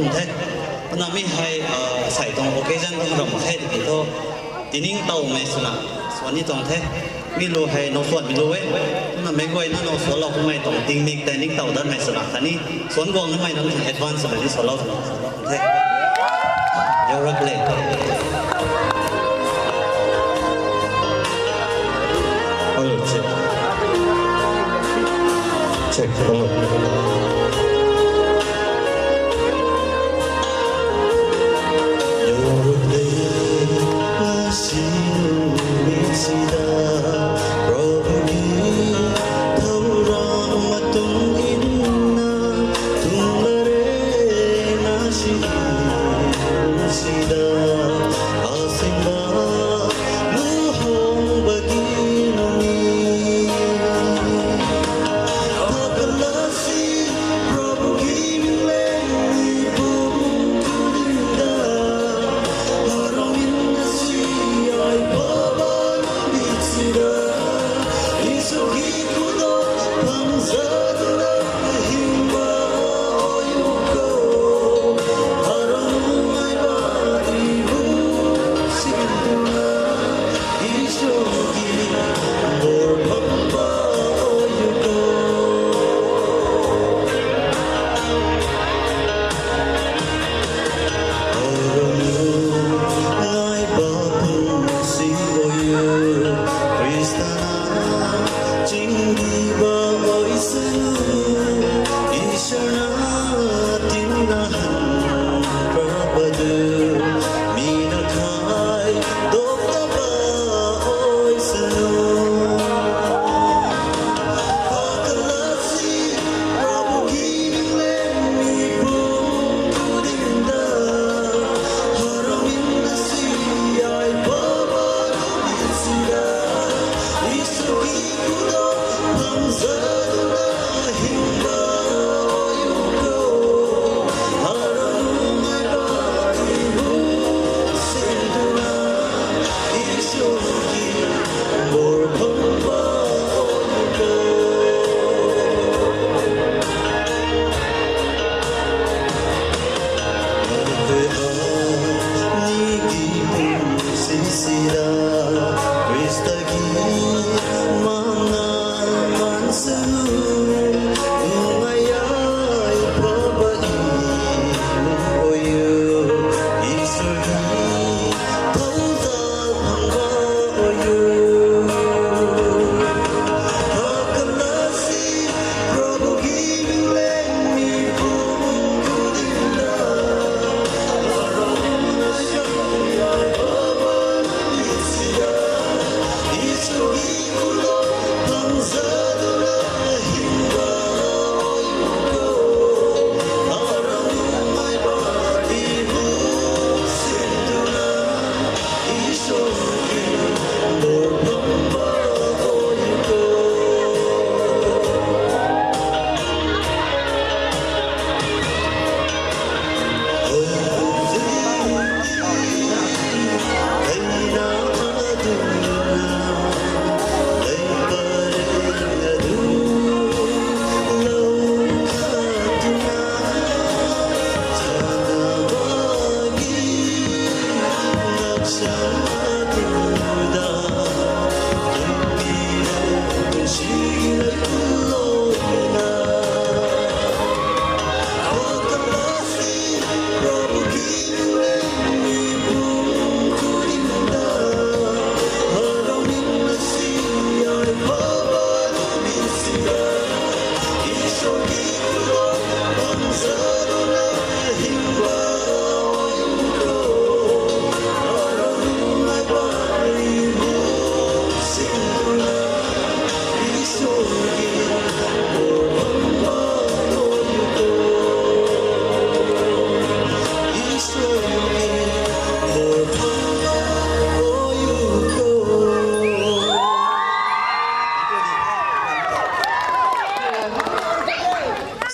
ทุ่งเทนั่นไม่ให้ใส่ตรงโอเคจังต้องรำให้ที่โตทีนี้เต่าไม่สนะส่วนนี้ตรงเทไม่รู้ให้นกส่วนไม่รู้เว้ยนั่นไม่ก่อยนั่นนกส่วนเราคงไม่ตรงติงนิกแต่นิกเต่าด้านไม่สนะแต่นี่ส่วนกวางนั่นไม่นั่นแอดวานซ์แบบนี้ส่วนเราถึงเทเดี๋ยวรักเลยเช็คตลอด